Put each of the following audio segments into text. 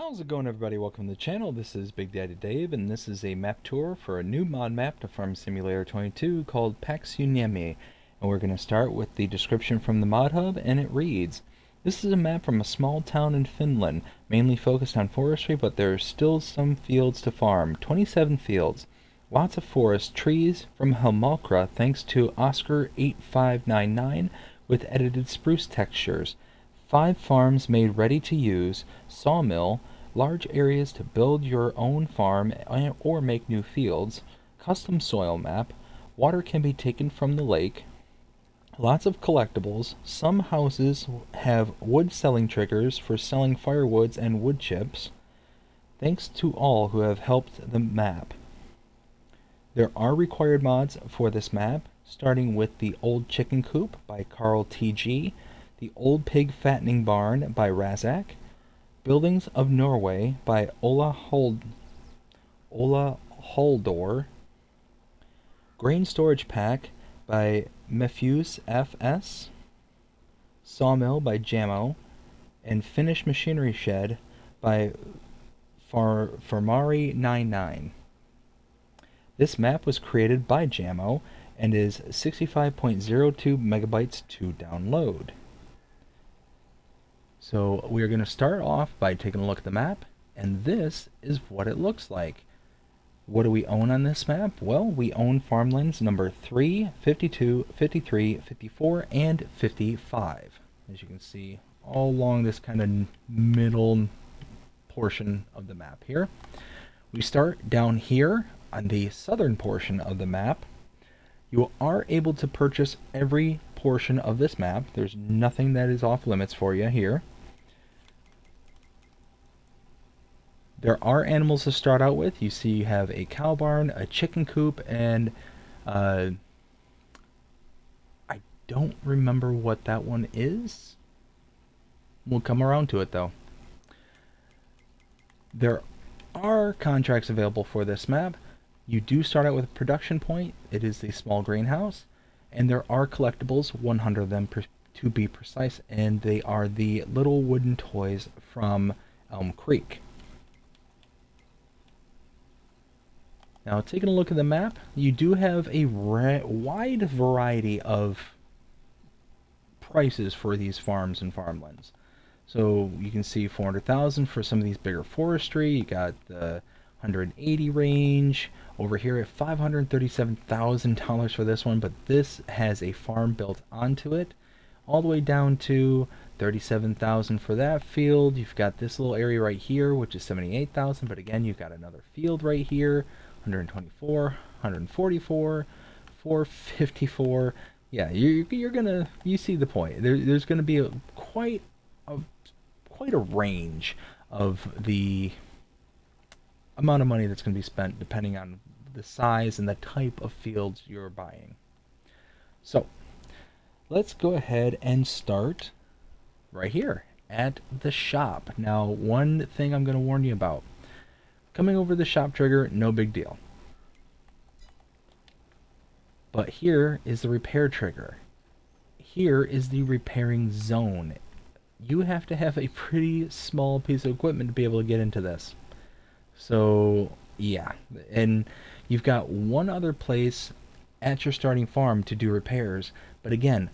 How's it going, everybody? Welcome to the channel. This is Big Daddy Dave, and this is a map tour for a new mod map to Farm Simulator 22 called Paksuniemi. And we're going to start with the description from the mod hub, and it reads, "This is a map from a small town in Finland, mainly focused on forestry, but there are still some fields to farm. 27 fields. Lots of forest trees from Helmokra thanks to Oscar8599 with edited spruce textures. 5 farms made ready to use, sawmill, large areas to build your own farm or make new fields, custom soil map, water can be taken from the lake, lots of collectibles, some houses have wood selling triggers for selling firewoods and wood chips. Thanks to all who have helped the map. There are required mods for this map, starting with the Old Chicken Coop by Carl TG, the Old Pig Fattening Barn by Razak, Buildings of Norway by Ola Holdor, Grain Storage Pack by Mefuse FS, Sawmill by Jamo, and Finnish Machinery Shed by Farmari99. This map was created by Jamo and is 65.02 megabytes to download. So we are going to start off by taking a look at the map, and this is what it looks like. What do we own on this map? Well, we own farmlands number 3, 52, 53, 54, and 55. As you can see, all along this kind of middle portion of the map here. We start down here on the southern portion of the map. You are able to purchase every portion of this map. There's nothing that is off limits for you here. There are animals to start out with. You see you have a cow barn, a chicken coop, and I don't remember what that one is. We'll come around to it though. There are contracts available for this map. You do start out with a production point. It is the small greenhouse. And there are collectibles, 100 of them to be precise, and they are the little wooden toys from Elm Creek. Now, taking a look at the map, you do have a wide variety of prices for these farms and farmlands. So you can see 400,000 for some of these bigger forestry. You got the 180 range over here at $537,000 for this one, but this has a farm built onto it, all the way down to 37,000 for that field. You've got this little area right here, which is 78,000, but again, you've got another field right here, 124, 144, 454. Yeah, you're gonna, you see the point. There's gonna be quite a range of the amount of money that's going to be spent depending on the size and the type of fields you're buying. So let's go ahead and start right here at the shop. Now, one thing I'm going to warn you about: coming over the shop trigger, no big deal, but here is the repair trigger. Here is the repairing zone. You have to have a pretty small piece of equipment to be able to get into this. So yeah, and you've got one other place at your starting farm to do repairs, but again,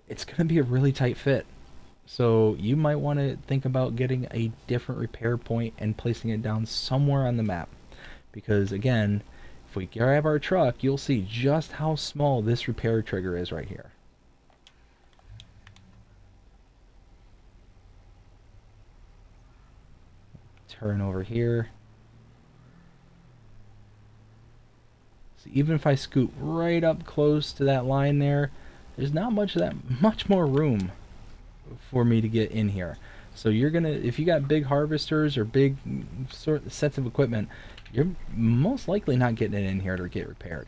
it's going to be a really tight fit. So you might want to think about getting a different repair point and placing it down somewhere on the map, because again, if we grab our truck, you'll see just how small this repair trigger is right here. Turn over here. So even if I scoot right up close to that line there, there's not much more room for me to get in here. So you're gonna, if you got big harvesters or big sets of equipment, you're most likely not getting it in here to get repaired.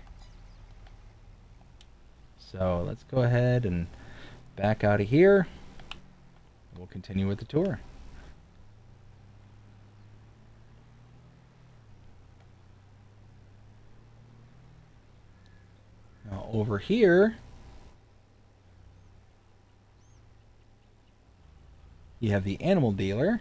So let's go ahead and back out of here. We'll continue with the tour. Now over here, you have the animal dealer.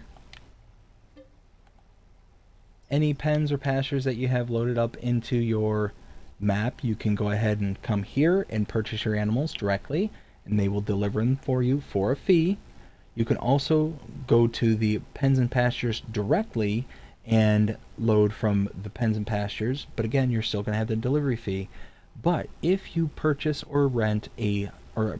any pens or pastures that you have loaded up into your map, you can go ahead and come here and purchase your animals directly, and they will deliver them for you for a fee. You can also go to the pens and pastures directly and load from the pens and pastures, but again, you're still going to have the delivery fee. But if you purchase or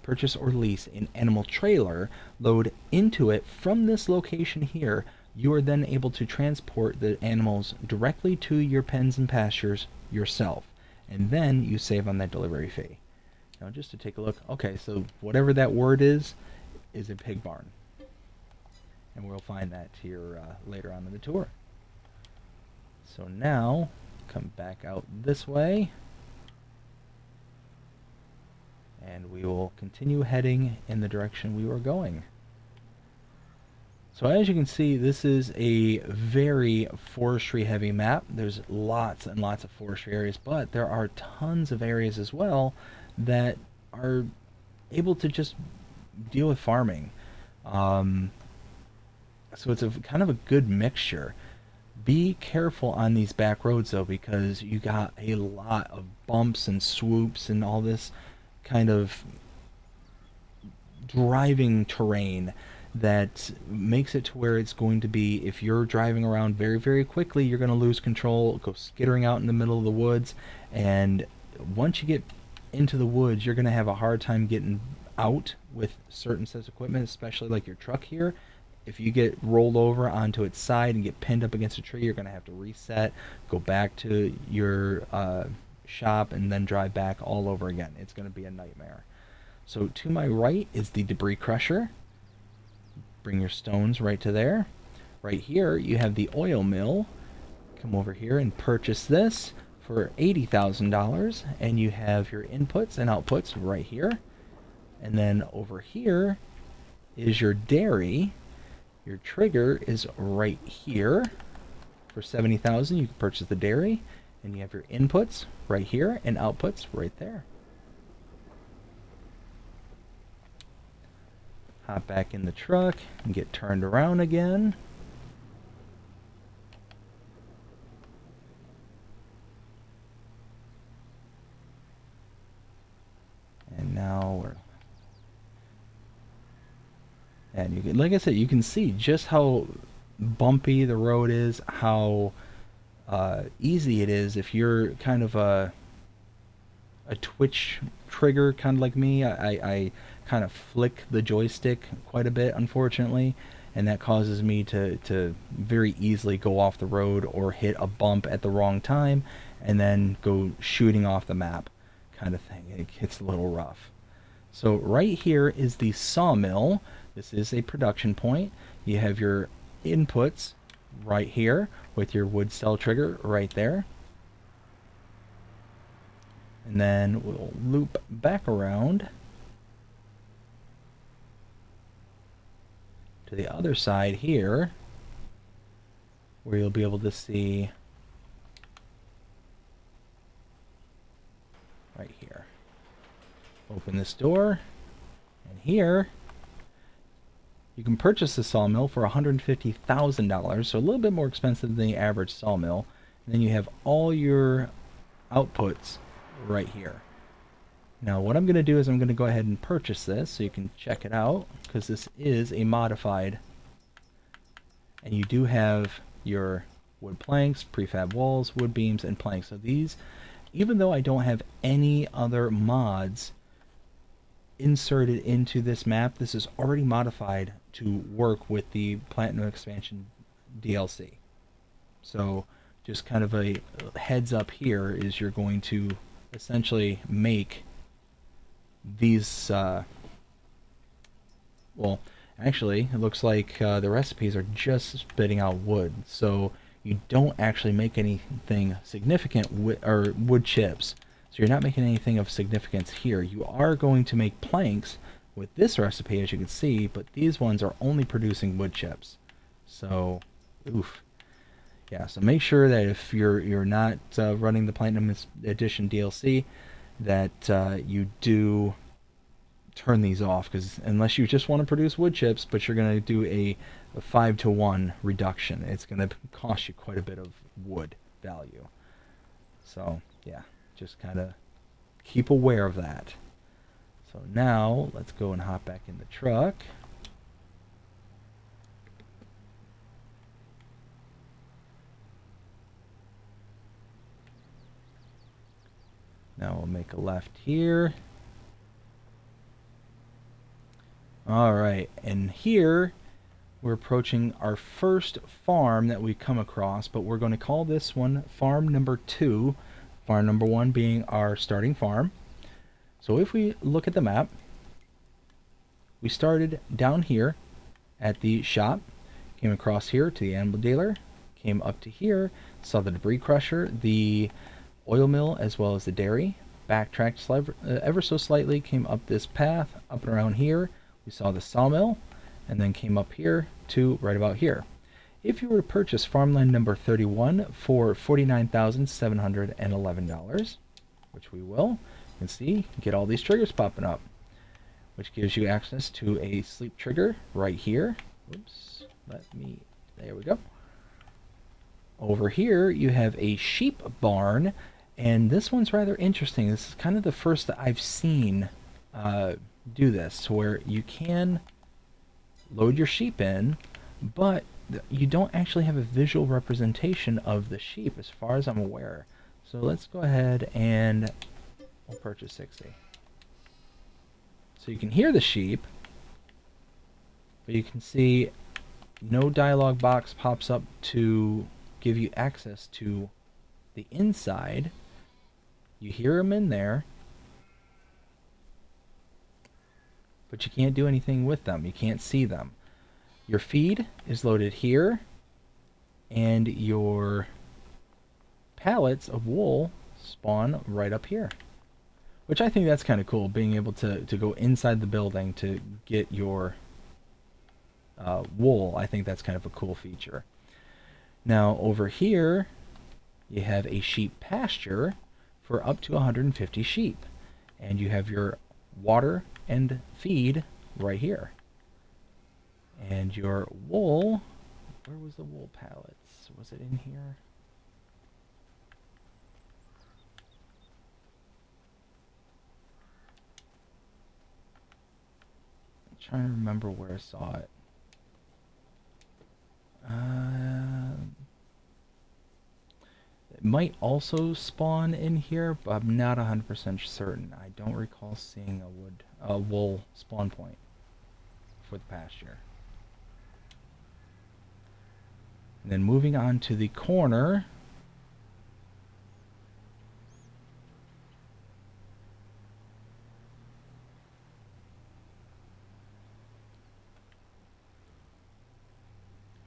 purchase or lease an animal trailer, load into it from this location here, you are then able to transport the animals directly to your pens and pastures yourself, and then you save on that delivery fee. Now, just to take a look, okay, so whatever that word is a pig barn, and we'll find that here later on in the tour. So now, come back out this way, and we will continue heading in the direction we were going. So as you can see, this is a very forestry heavy map. There's lots and lots of forestry areas, but there are tons of areas as well that are able to just deal with farming. So it's a kind of a good mixture. Be careful on these back roads though, because you got a lot of bumps and swoops and all this kind of driving terrain that makes it to where it's going to be, if you're driving around very, very quickly, you're going to lose control, go skittering out in the middle of the woods, and once you get into the woods, you're going to have a hard time getting out with certain sets of equipment, especially like your truck here. If you get rolled over onto its side and get pinned up against a tree, you're going to have to reset, go back to your shop, and then drive back all over again. It's going to be a nightmare. So to my right is the debris crusher. Bring your stones right to there. Right here you have the oil mill. Come over here and purchase this for $80,000, and you have your inputs and outputs right here. And then over here is your dairy. Your trigger is right here. For $70,000 you can purchase the dairy, and you have your inputs right here and outputs right there. Hop back in the truck and get turned around again. And now we're... And you can, like I said, you can see just how bumpy the road is, how easy it is if you're kind of a twitch trigger, kind of like me. I kind of flick the joystick quite a bit, unfortunately, and that causes me to very easily go off the road or hit a bump at the wrong time and then go shooting off the map, kind of thing. It gets a little rough. So right here is the sawmill. This is a production point. You have your inputs right here with your wood cell trigger right there. And then we'll loop back around to the other side here, where you'll be able to see right here. Open this door, and here you can purchase the sawmill for $150,000, so a little bit more expensive than the average sawmill. And then you have all your outputs right here. Now what I'm going to do is I'm going to go ahead and purchase this so you can check it out, because this is a modified, and you do have your wood planks, prefab walls, wood beams, and planks. So these, even though I don't have any other mods inserted into this map, this is already modified to work with the Platinum Expansion DLC. So just kind of a heads up here is you're going to essentially make these well, actually it looks like the recipes are just spitting out wood, so you don't actually make anything significant or wood chips. So you're not making anything of significance here. You are going to make planks with this recipe, as you can see, but these ones are only producing wood chips. So, oof. Yeah, so make sure that if you're not running the Platinum Edition DLC, that you do turn these off, because unless you just want to produce wood chips, but you're going to do a 5-to-1 reduction, it's going to cost you quite a bit of wood value. So yeah, just kind of keep aware of that. So now let's go and hop back in the truck. Now we'll make a left here. Alright, and here we're approaching our first farm that we come across, but we're going to call this one farm number 2, farm number 1 being our starting farm. So if we look at the map, we started down here at the shop, came across here to the animal dealer, came up to here, saw the debris crusher, the oil mill, as well as the dairy, backtracked ever so slightly, came up this path, up and around here, we saw the sawmill, and then came up here to right about here. If you were to purchase farmland number 31 for $49,711, which we will, you can see, get all these triggers popping up, which gives you access to a sleep trigger right here. Oops, there we go. Over here you have a sheep barn, and this one's rather interesting. This is kind of the first that I've seen do this, to where you can load your sheep in, but you don't actually have a visual representation of the sheep as far as I'm aware. So let's go ahead and we'll purchase 60. So you can hear the sheep, but you can see no dialog box pops up to give you access to the inside. You hear them in there, but you can't do anything with them. You can't see them. Your feed is loaded here, and your pallets of wool spawn right up here, which I think that's kind of cool, being able to go inside the building to get your wool. I think that's kind of a cool feature. Now over here you have a sheep pasture for up to 150 sheep, and you have your water and feed right here. And your wool, where was the wool pallets? Was it in here? I'm trying to remember where I saw it. It might also spawn in here, but I'm not 100% certain. I don't recall seeing a wool spawn point for the pasture. And then moving on to the corner,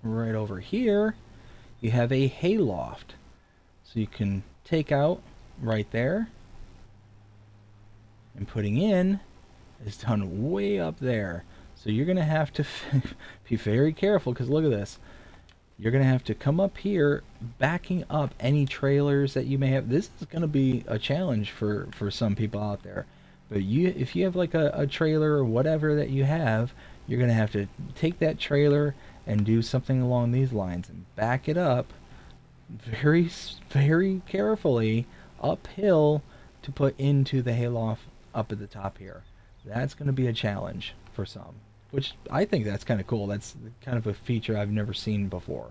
right over here, you have a hayloft. So you can take out right there, and putting in is done way up there. So you're going to have to be very careful, because look at this. You're going to have to come up here, backing up any trailers that you may have. This is going to be a challenge for some people out there. But if you have like a trailer or whatever that you have, you're going to have to take that trailer and do something along these lines and back it up very, very carefully uphill to put into the hayloft up at the top here. That's going to be a challenge for some, which I think that's kind of cool. That's kind of a feature I've never seen before.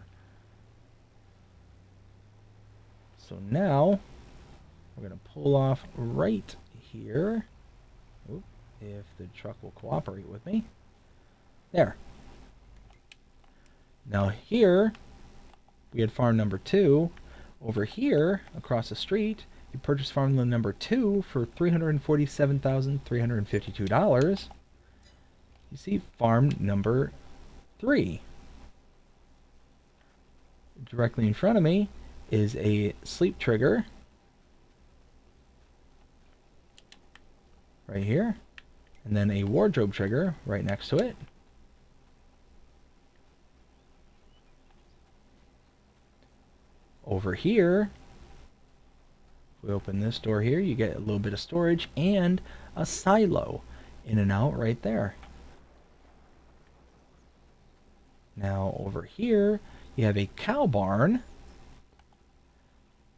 So now we're going to pull off right here. Oop, if the truck will cooperate with me. There. Now here we had farm number 2. Over here, across the street, you purchased farmland number 2 for $347,352. You see farm number 3. Directly in front of me is a sleep trigger. Right here. And then a wardrobe trigger right next to it. Over here, if we open this door here, you get a little bit of storage and a silo. in and out right there. Now over here, you have a cow barn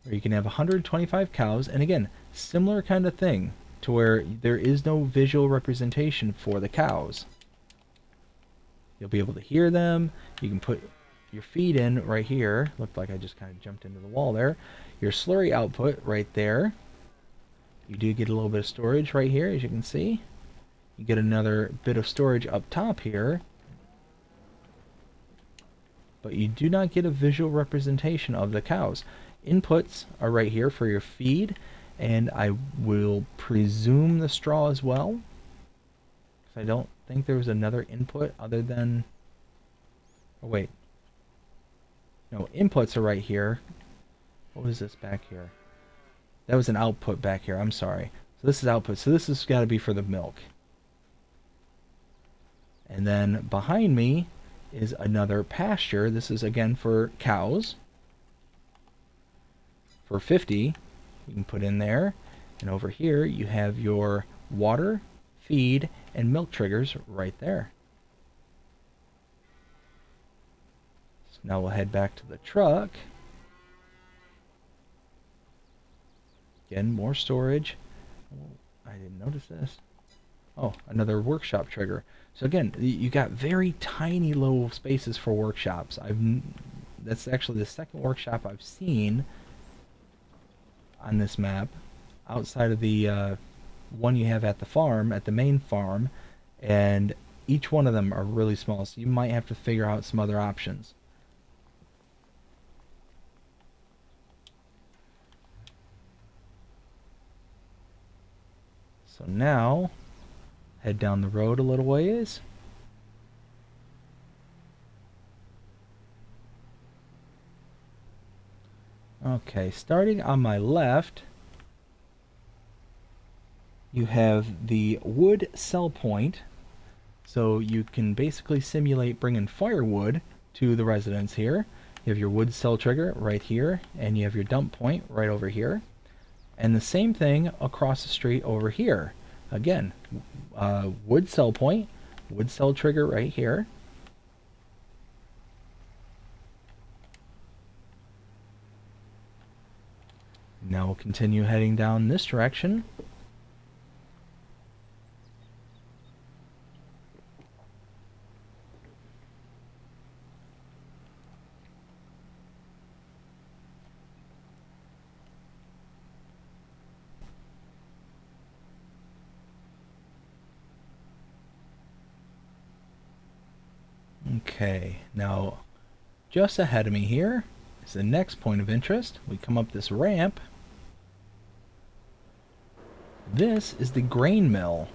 where you can have 125 cows. And again, similar kind of thing to where there is no visual representation for the cows. You'll be able to hear them. You can put your feed in right here. Looked like I just kind of jumped into the wall there. Your slurry output right there. You do get a little bit of storage right here, as you can see. You get another bit of storage up top here. But you do not get a visual representation of the cows. Inputs are right here for your feed, and I will presume the straw as well. I don't think there was another input other than... Oh, wait. No, inputs are right here. What was this back here? That was an output back here. I'm sorry. So this is output. So this has got to be for the milk. And then behind me is another pasture. This is again for cows. For 50, you can put in there. And over here you have your water, feed, and milk triggers right there. So now we'll head back to the truck. Again, more storage. Oh, I didn't notice this. Oh, another workshop trigger. So again, you got very tiny little spaces for workshops. That's actually the second workshop I've seen on this map, outside of the one you have at the farm, at the main farm, and each one of them are really small, so you might have to figure out some other options. So now, head down the road a little ways. Okay, starting on my left, you have the wood sell point. So you can basically simulate bringing firewood to the residence here. You have your wood cell trigger right here, and you have your dump point right over here. And the same thing across the street over here. Again, wood cell point, wood cell trigger right here. Now we'll continue heading down this direction. Okay, now just ahead of me here is the next point of interest. We come up this ramp. This is the grain mill.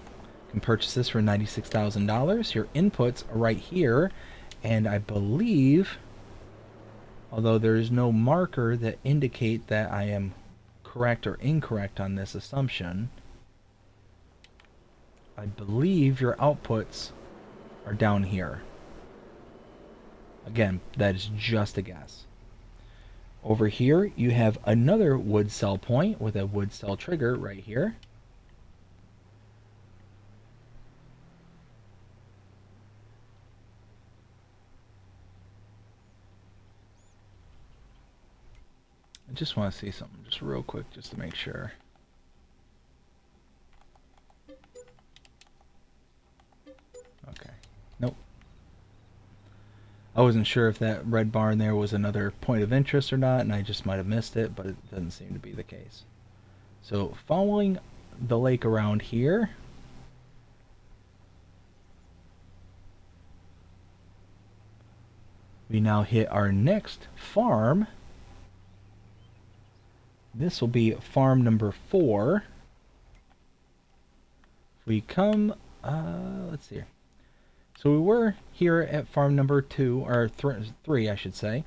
You can purchase this for $96,000. Your inputs are right here, and I believe, although there is no marker that indicate that I am correct or incorrect on this assumption, I believe your outputs are down here. Again, that is just a guess. Over here, you have another wood cell point with a wood cell trigger right here. I just want to see something just real quick just to make sure. Okay. Nope. I wasn't sure if that red barn there was another point of interest or not, and I just might have missed it, but it doesn't seem to be the case. So following the lake around here, we now hit our next farm. This will be farm number 4. If we come, let's see here. So we were here at farm number 2, or 3, I should say.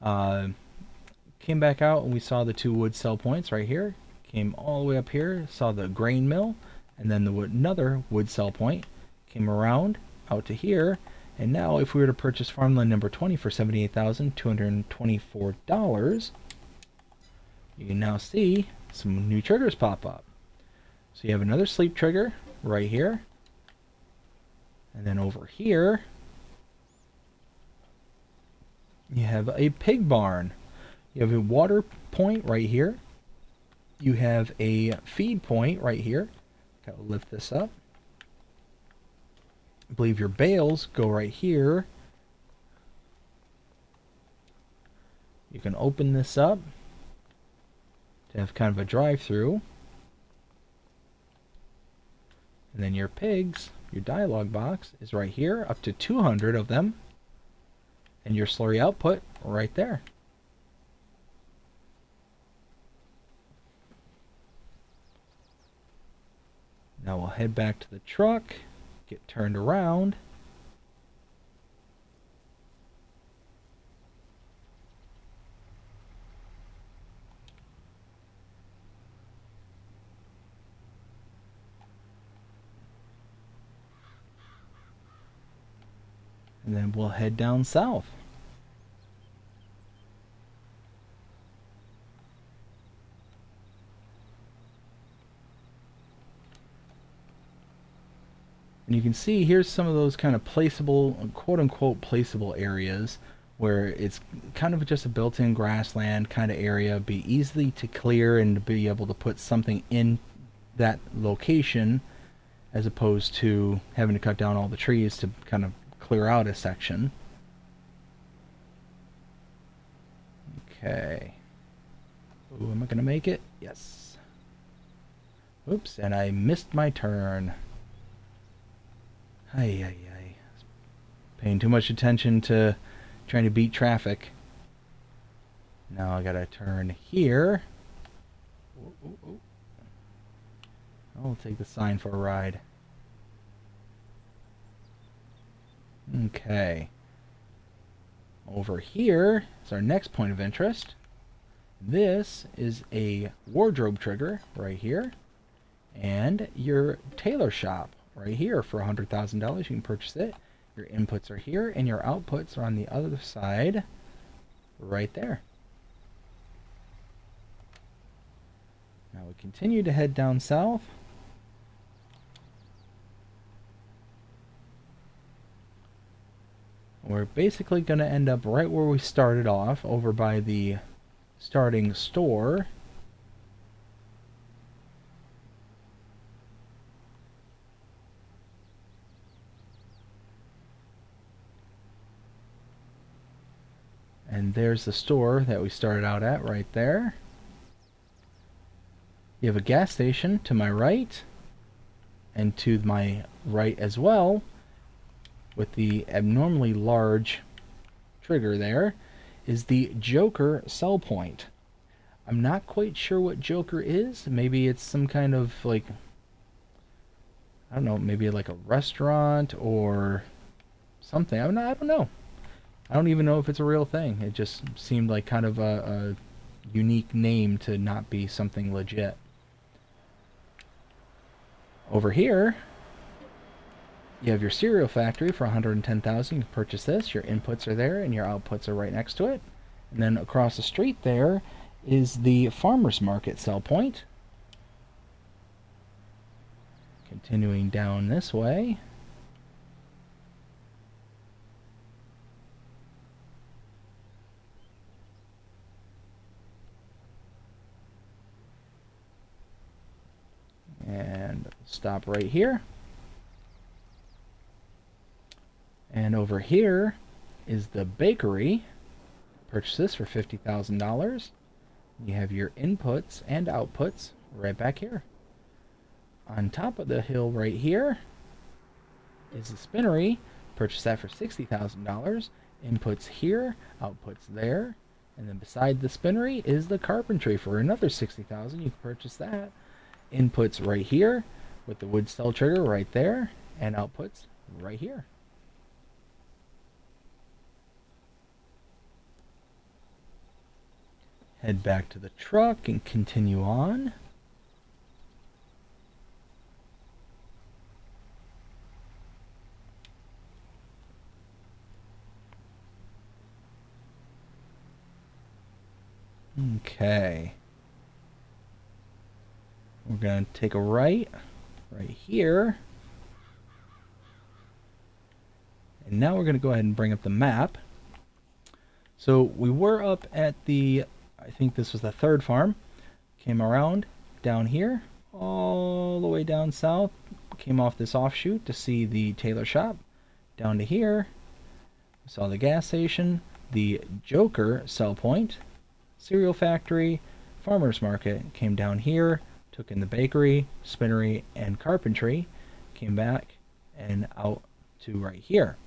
Came back out and we saw the 2 wood cell points right here. Came all the way up here, saw the grain mill, and then another wood cell point. Came around out to here, and now if we were to purchase farmland number 20 for $78,224, you can now see some new triggers pop up. So you have another sleep trigger right here. And then over here, you have a pig barn. You have a water point right here. You have a feed point right here. Gotta lift this up. I believe your bales go right here. You can open this up to have kind of a drive-through. And then your pigs, your dialog box is right here, up to 200 of them. And your slurry output right there. Now we'll head back to the truck, get turned around. And then we'll head down south. And you can see here's some of those kind of placeable, quote-unquote placeable areas where it's kind of just a built-in grassland kind of area, be easy to clear and to be able to put something in that location as opposed to having to cut down all the trees to kind of clear out a section. Okay. Ooh, am I going to make it? Yes. Oops, and I missed my turn. Ay. Paying too much attention to trying to beat traffic. Now I gotta turn here. Ooh. I'll take the sign for a ride. Okay. Over here is our next point of interest. This is a wardrobe trigger right here. And your tailor shop right here for $100,000. You can purchase it. Your inputs are here and your outputs are on the other side right there. Now we continue to head down south. We're basically going to end up right where we started off, over by the starting store. And there's the store that we started out at right there. You have a gas station to my right, and to my right as well, with the abnormally large trigger there, is the Joker sell point. I'm not quite sure what Joker is. Maybe it's some kind of, like, I don't know, maybe like a restaurant or something. I don't know. I don't even know if it's a real thing. It just seemed like kind of a unique name to not be something legit. Over here, you have your cereal factory for $110,000. You can purchase this. Your inputs are there and your outputs are right next to it. And then across the street there is the farmer's market sell point. Continuing down this way. And stop right here. And over here is the bakery. Purchase this for $50,000. You have your inputs and outputs right back here. On top of the hill right here is the spinnery. Purchase that for $60,000. Inputs here, outputs there. And then beside the spinnery is the carpentry for another $60,000. You can purchase that. Inputs right here with the wood cell trigger right there, and outputs right here. Head back to the truck and continue on. Okay. We're going to take a right here. And now we're going to go ahead and bring up the map. So we were up at the, I think this was the third farm. Came around down here, all the way down south. Came off this offshoot to see the tailor shop. Down to here, saw the gas station, the Joker sell point, cereal factory, farmer's market. Came down here, took in the bakery, spinnery, and carpentry. Came back and out to right here.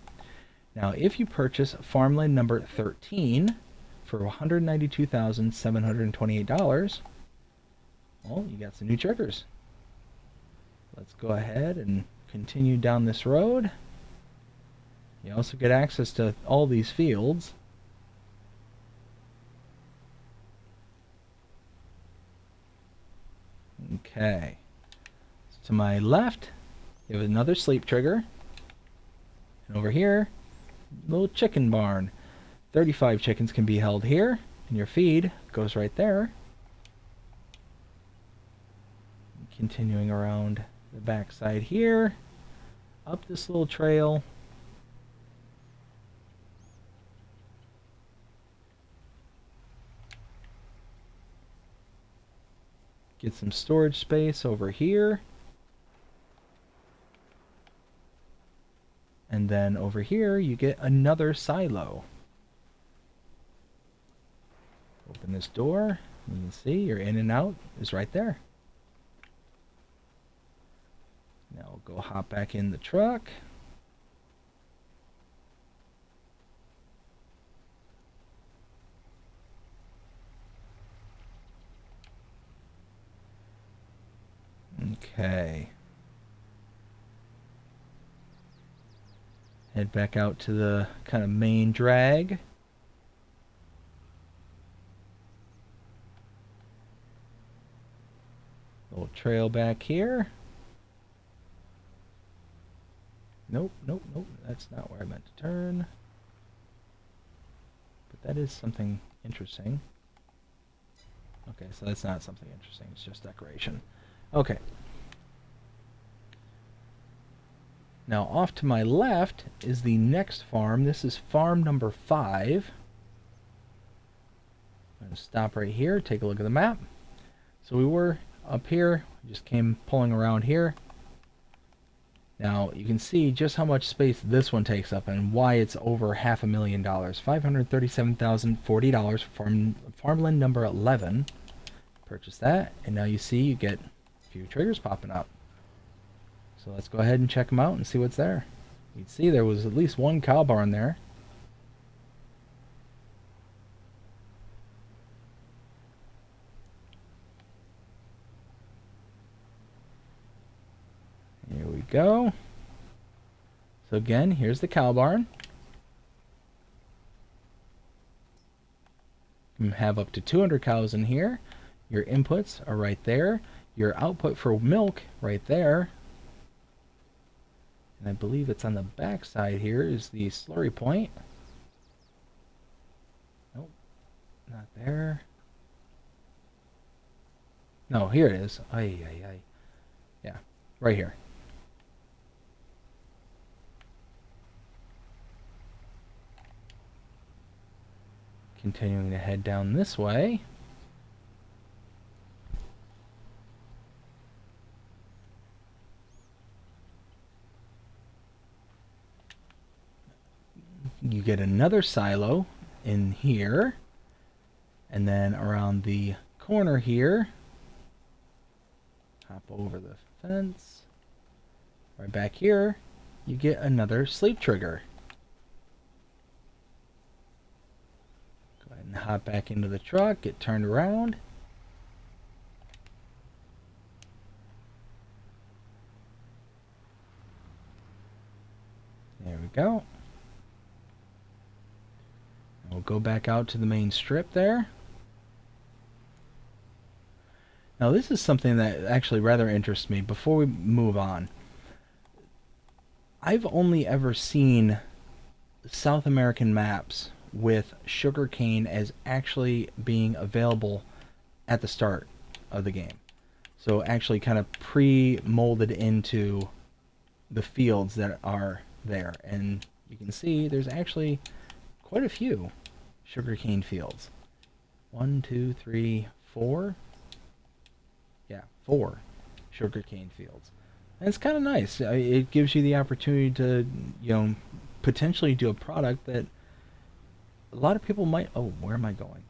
Now, if you purchase farmland number 13 for $192,728, well, you got some new triggers. Let's go ahead and continue down this road. You also get access to all these fields. Okay. So to my left, you have another sleep trigger. And over here, little chicken barn. 35 chickens can be held here, and your feed goes right there. Continuing around the back side here, up this little trail. Get some storage space over here. And then over here, you get another silo. Open this door, and you can see your in and out is right there. Now we'll go hop back in the truck. Okay. Head back out to the kind of main drag. Little trail back here. Nope, nope, nope. That's not where I meant to turn. But that is something interesting. Okay, so that's not something interesting. It's just decoration. Okay. Now off to my left is the next farm. This is farm number 5. I'm going to stop right here, take a look at the map. So we were up here, just came pulling around here. Now you can see just how much space this one takes up and why it's over $500,000. $537,040 for farmland number 11. Purchase that, and now you see you get a few triggers popping up. So let's go ahead and check them out and see what's there. You can see there was at least one cow barn there. Here we go. So again, here's the cow barn. You have up to 200 cows in here. Your inputs are right there. Your output for milk right there. And I believe it's on the back side here is the slurry point. Nope, not there. No, here it is. Ay, ay, ay. Yeah, right here. Continuing to head down this way. You get another silo in here, and then around the corner here, hop over the fence, right back here, you get another sleep trigger. Go ahead and hop back into the truck, get turned around. There we go. We'll go back out to the main strip there. Now this is something that actually rather interests me before we move on. I've only ever seen South American maps with sugarcane as actually being available at the start of the game. So actually kind of pre-molded into the fields that are there. And you can see there's actually quite a few sugarcane fields. 1, 2, 3, 4. Yeah, 4 sugarcane fields. And it's kind of nice. It gives you the opportunity to, potentially do a product that a lot of people might. Oh, where am I going?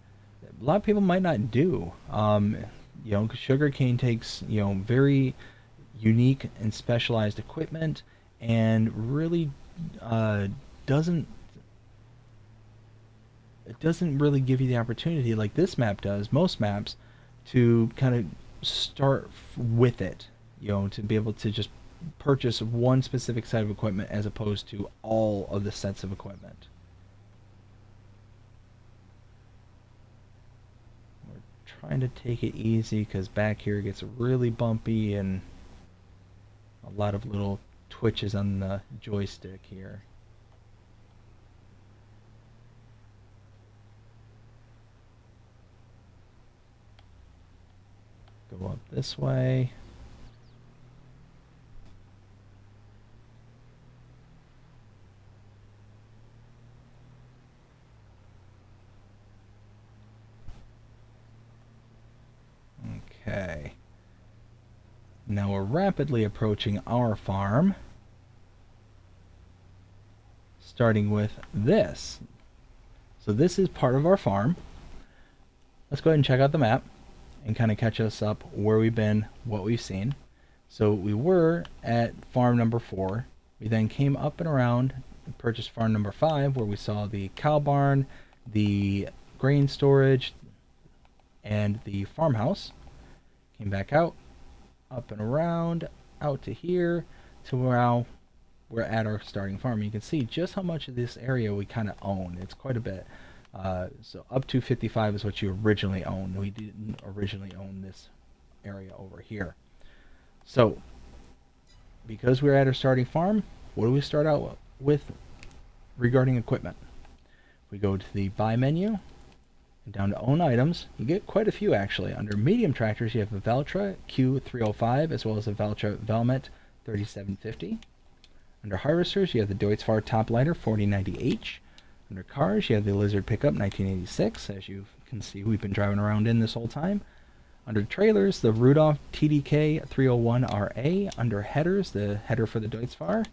A lot of people might not do. Sugarcane takes very unique and specialized equipment, and really doesn't it doesn't really give you the opportunity like this map does, most maps, to kind of start with it, to be able to just purchase one specific set of equipment as opposed to all of the sets of equipment. We're trying to take it easy because back here it gets really bumpy and a lot of little twitches on the joystick here. Go up this way. Okay. Now we're rapidly approaching our farm. Starting with this. So this is part of our farm. Let's go ahead and check out the map and kind of catch us up where we've been, what we've seen. So we were at farm number 4. We then came up and around and purchased farm number 5, where we saw the cow barn, the grain storage, and the farmhouse. Came back out, up and around, out to here, to now we're at our starting farm. You can see just how much of this area we kind of own. It's quite a bit. So up to 55 is what you originally owned. We didn't originally own this area over here. So because we're at our starting farm, what do we start out with regarding equipment? We go to the buy menu and down to own items. You get quite a few actually. Under medium tractors you have a Valtra Q305 as well as a Valtra Velmet 3750. Under harvesters you have the Deutz-Fahr Toplighter 4090H. Under cars, you have the Lizard Pickup 1986, as you can see we've been driving around in this whole time. Under trailers, the Rudolph TDK 301RA. Under headers, the header for the Deutz-Fahr.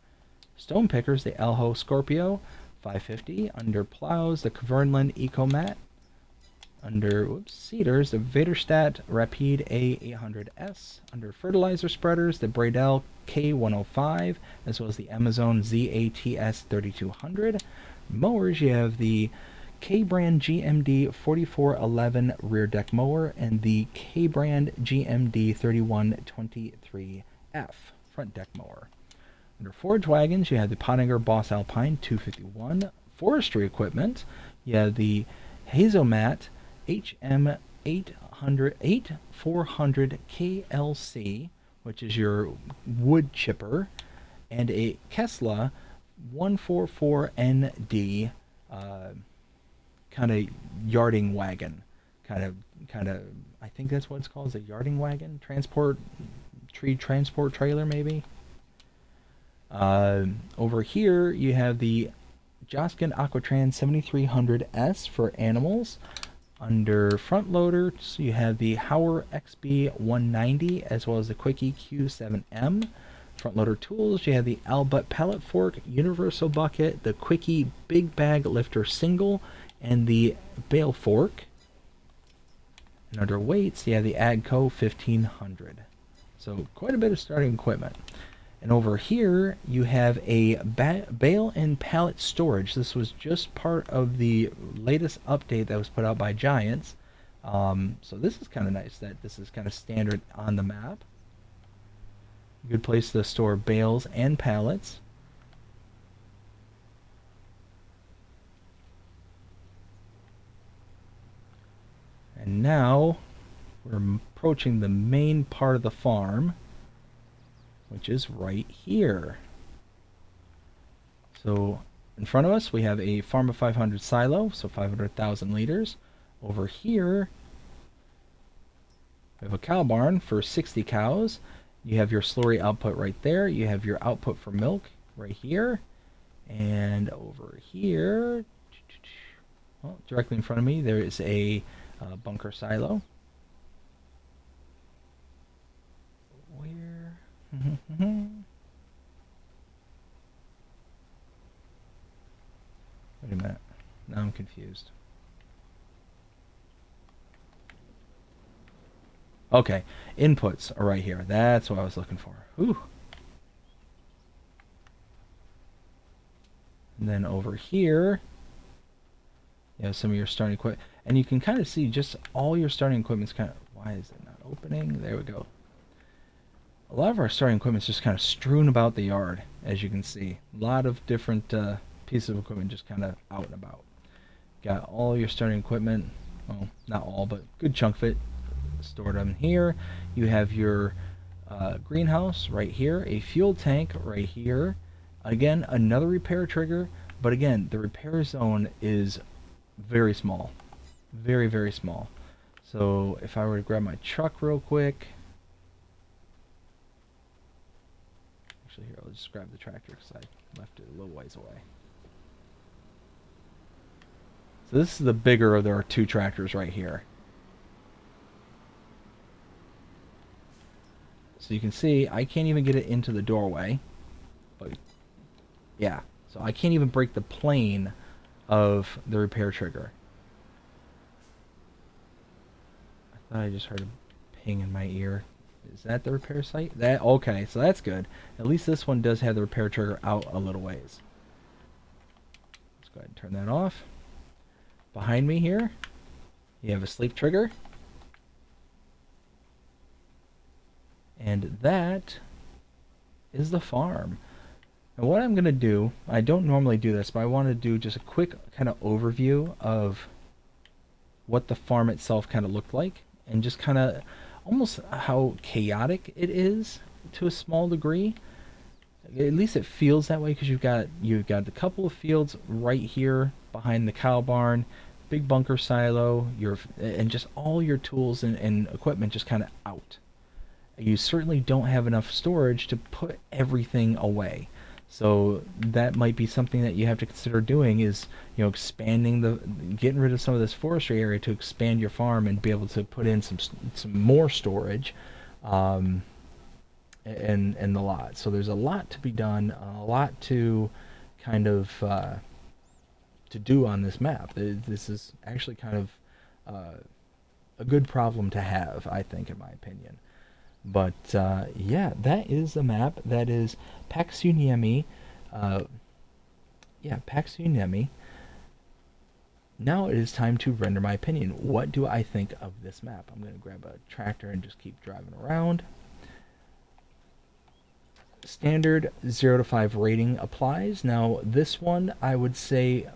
Stone pickers, the Elho Scorpio 550. Under plows, the Kverneland EcoMat. Under seeders, the Vaderstadt Rapide A800S. Under fertilizer spreaders, the Bradell K105, as well as the Amazon ZATS 3200. Mowers, you have the K-Brand GMD 4411 rear deck mower and the K-Brand GMD 3123F front deck mower. Under forage wagons, you have the Pottinger Boss Alpine 251. Forestry equipment, you have the Hazomat HM 8400 KLC, which is your wood chipper, and a Kessler 144ND kind of yarding wagon, kind of I think that's what it's called, is a yarding wagon, transport trailer maybe. Over here you have the Joskin Aquatran 7300S for animals. Under front loaders you have the Hauer XB 190 as well as the Quickie Q7M. Front loader tools, you have the Albut Pallet Fork, Universal Bucket, the Quickie Big Bag Lifter Single, and the Bale Fork. And under weights, you have the Agco 1500. So quite a bit of starting equipment. And over here, you have a bale and pallet storage. This was just part of the latest update that was put out by Giants. So this is kind of nice that this is kind of standard on the map. Good place to store bales and pallets. And now we're approaching the main part of the farm, which is right here. So in front of us we have a Farm of 500 silo, so 500,000 liters. Over here we have a cow barn for 60 cows. You have your slurry output right there. You have your output for milk right here. And over here, well, directly in front of me, there is a bunker silo. Where? Wait a minute. Now I'm confused. Okay, inputs are right here. That's what I was looking for. Ooh. And then over here, you have some of your starting equipment. And you can kind of see just all your starting equipment's kind of... Why is it not opening? There we go. A lot of our starting equipment's just kind of strewn about the yard, as you can see. A lot of different pieces of equipment just kind of out and about. Got all your starting equipment. Well, not all, but a good chunk of it stored on here. You have your greenhouse right here, a fuel tank right here. Again, another repair trigger, but again, the repair zone is very small. Very, very small. So if I were to grab my truck real quick. Actually, here, I'll just grab the tractor because I left it a little ways away. So this is the bigger of their two tractors right here. So you can see I can't even get it into the doorway. But yeah, so I can't even break the plane of the repair trigger. I thought I just heard a ping in my ear. Is that the repair site? That okay, so that's good. At least this one does have the repair trigger out a little ways. Let's go ahead and turn that off. Behind me here, you have a sleep trigger. And that is the farm. And what I'm going to do, I don't normally do this, but I want to do just a quick kind of overview of what the farm itself kind of looked like, and just kind of almost how chaotic it is to a small degree. At least it feels that way because you've got a couple of fields right here behind the cow barn, big bunker silo, and just all your tools and equipment just kind of out. You certainly don't have enough storage to put everything away. So that might be something that you have to consider doing is, getting rid of some of this forestry area to expand your farm and be able to put in some more storage, and the lot. So there's a lot to be done, a lot to kind of to do on this map. This is actually kind of a good problem to have, I think, in my opinion. But yeah, that is the map. That is Paksuniemi. Paksuniemi. Now it is time to render my opinion. What do I think of this map? I'm going to grab a tractor and just keep driving around. Standard 0 to 5 rating applies. Now this one, I would say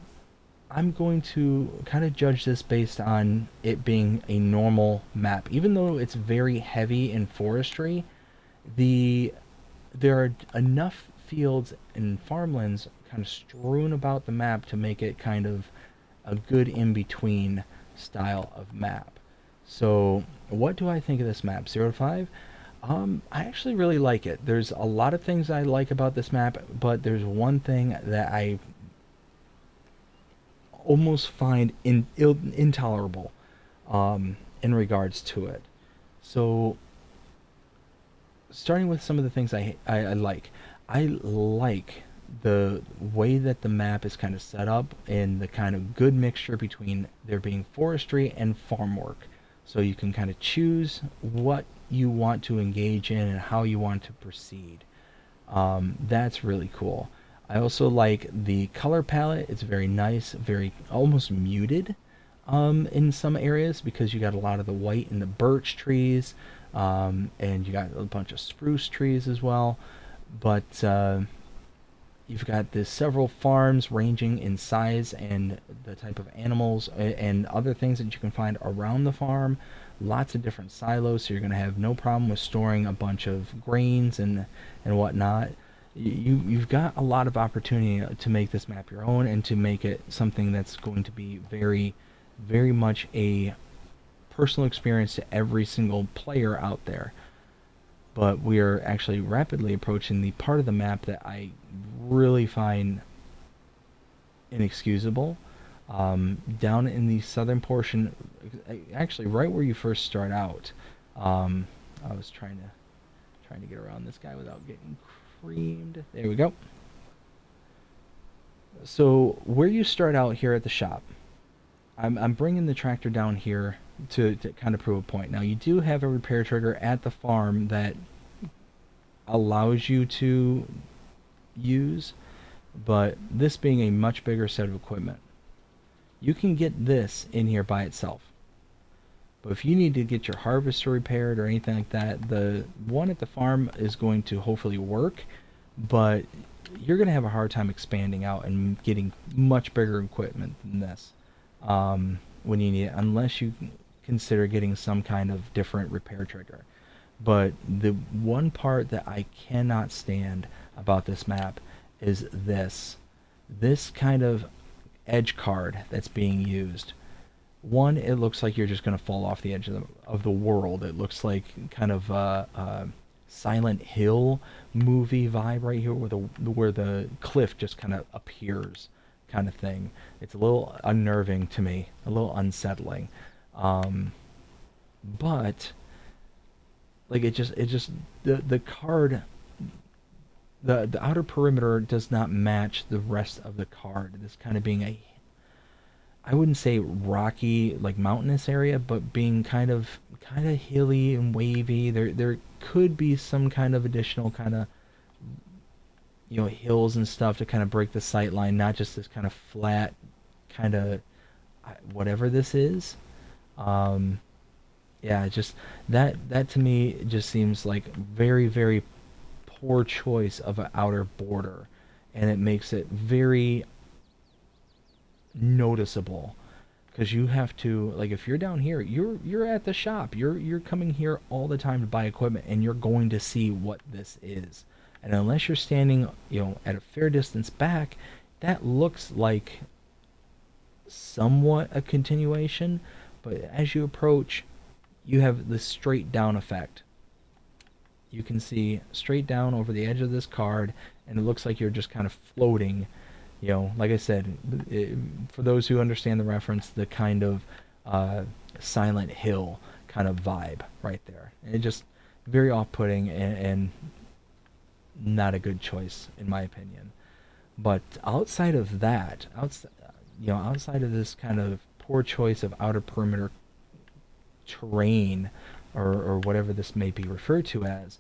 I'm going to kind of judge this based on it being a normal map. Even though it's very heavy in forestry, there are enough fields and farmlands kind of strewn about the map to make it kind of a good in-between style of map. So what do I think of this map? 0 to 5? I actually really like it. There's a lot of things I like about this map, but there's one thing that I almost find intolerable in regards to it. So starting with some of the things I like. I like the way that the map is kind of set up and the kind of good mixture between there being forestry and farm work. So you can kind of choose what you want to engage in and how you want to proceed. That's really cool. I also like the color palette. It's very nice, very almost muted in some areas because you got a lot of the white and the birch trees, and you got a bunch of spruce trees as well. But you've got the several farms ranging in size and the type of animals and other things that you can find around the farm. Lots of different silos, so you're going to have no problem with storing a bunch of grains and whatnot. You've got a lot of opportunity to make this map your own and to make it something that's going to be very, very much a personal experience to every single player out there. But we are actually rapidly approaching the part of the map that I really find inexcusable. Down in the southern portion, actually right where you first start out, I was trying to get around this guy without getting creamed. There we go. So where you start out here at the shop, I'm bringing the tractor down here to kind of prove a point. Now you do have a repair trigger at the farm that allows you to use, but this being a much bigger set of equipment, you can get this in here by itself. But if you need to get your harvester repaired or anything like that, the one at the farm is going to hopefully work, but you're going to have a hard time expanding out and getting much bigger equipment than this when you need it, unless you consider getting some kind of different repair trigger. But the one part that I cannot stand about this map is this kind of edge card that's being used. One, it looks like you're just going to fall off the edge of the world. It looks like kind of a Silent Hill movie vibe right here, where the cliff just kind of appears, kind of thing. It's a little unnerving to me, a little unsettling. But like it just the card, the outer perimeter does not match the rest of the card. This kind of being a, I wouldn't say rocky like mountainous area, but being kind of hilly and wavy. There could be some kind of additional kind of, you know, hills and stuff to kind of break the sight line, not just this kind of flat kind of whatever this is. Um, yeah, just that to me just seems like very poor choice of an outer border, and it makes it very noticeable because you have to, like, if you're down here, you're at the shop, you're coming here all the time to buy equipment, and you're going to see what this is. And unless you're standing, you know, at a fair distance back, that looks like somewhat a continuation, but as you approach, you have the straight down effect. You can see straight down over the edge of this card, and it looks like you're just kind of floating. You know, like I said, for those who understand the reference, the kind of Silent Hill kind of vibe right there. And it just very off-putting, and not a good choice in my opinion. But outside of that, outside of this kind of poor choice of outer perimeter terrain, or whatever this may be referred to as,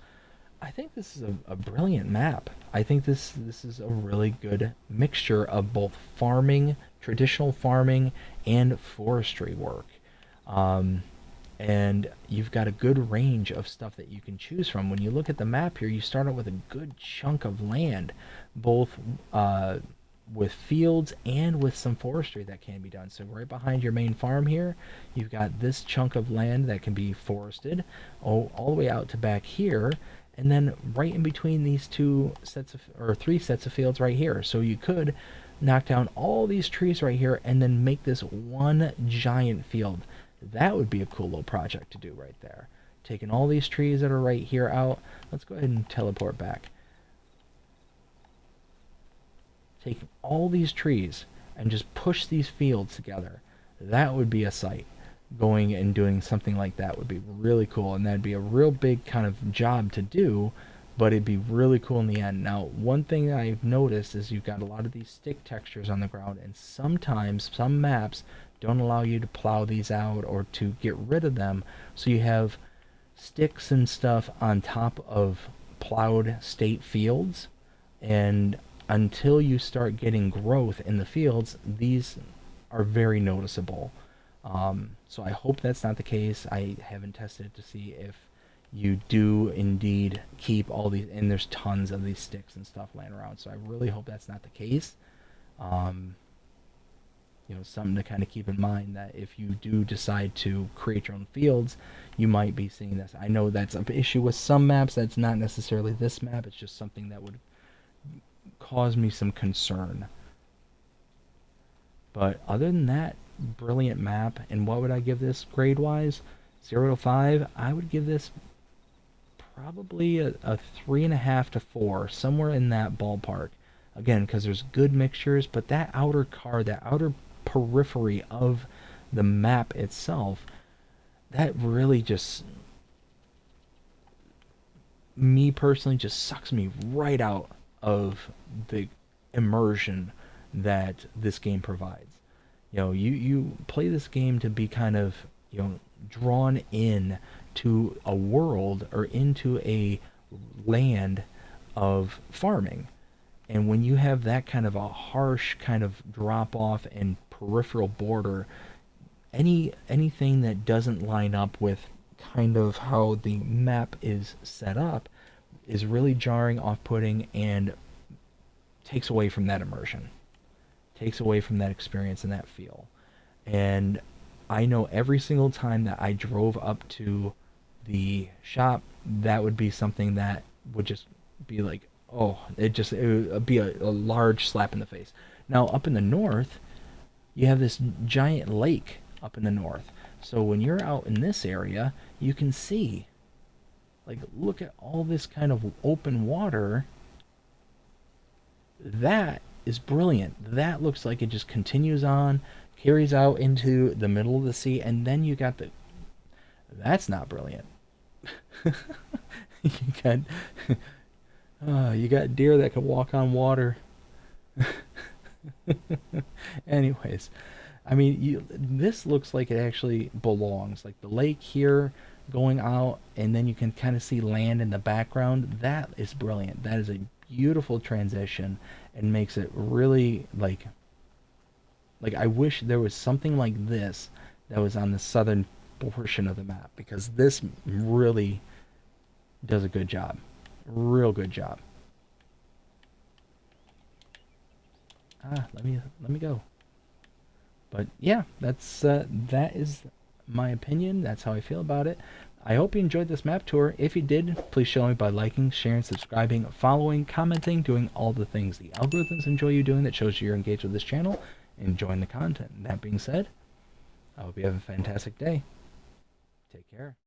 I think this is a brilliant map. I think this is a really good mixture of both farming, traditional farming, and forestry work. Um, and you've got a good range of stuff that you can choose from. When you look at the map here, you start out with a good chunk of land, both with fields and with some forestry that can be done. So right behind your main farm here, you've got this chunk of land that can be forested, all the way out to back here, and then right in between these three sets of fields right here. So you could knock down all these trees right here and then make this one giant field. That would be a cool little project to do right there. Taking all these trees that are right here out. Let's go ahead and teleport back. Take all these trees and just push these fields together. That would be a sight. Going and doing something like that would be really cool, and that'd be a real big kind of job to do, but it'd be really cool in the end. Now, one thing I've noticed is you've got a lot of these stick textures on the ground, and sometimes some maps don't allow you to plow these out or to get rid of them, so you have sticks and stuff on top of plowed state fields, and until you start getting growth in the fields, these are very noticeable. So I hope that's not the case. I haven't tested it to see if you do indeed keep all these, and there's tons of these sticks and stuff laying around, so I really hope that's not the case. Um, Something to kind of keep in mind, that if you do decide to create your own fields, you might be seeing this. I know that's an issue with some maps. That's not necessarily this map. It's just something that would cause me some concern. But other than that, brilliant map. And what would I give this grade wise? 0 to 5. I would give this probably a 3.5 to 4, somewhere in that ballpark. again, because there's good mixtures, but that outer card, that outer periphery of the map itself, that really just, me personally, just sucks me right out of the immersion that this game provides. You play this game to be kind of, drawn in to a world or into a land of farming. And when you have that kind of a harsh kind of drop off and peripheral border, anything that doesn't line up with kind of how the map is set up is really jarring, off-putting, and takes away from that immersion, takes away from that experience and that feel. And I know every single time that I drove up to the shop, that would be something that would just be like, oh, it would be a large slap in the face. Now, up in the north, you have this giant lake up in the north. So when you're out in this area, you can see, like, look at all this kind of open water. That is brilliant. That looks like it just continues on, carries out into the middle of the sea, and then you got the. That's not brilliant. you got you got deer that can walk on water. Anyways, I mean, this looks like it actually belongs. Like the lake here going out, and then you can kind of see land in the background. That is brilliant. That is a beautiful transition and makes it really like I wish there was something like this that was on the southern portion of the map, because this really does a good job. Real good job. Let me go. But yeah, that is my opinion. That's how I feel about it. I hope you enjoyed this map tour. If you did, please show me by liking, sharing, subscribing, following, commenting, doing all the things the algorithms enjoy you doing that shows you're engaged with this channel, enjoying the content. That being said, I hope you have a fantastic day. Take care.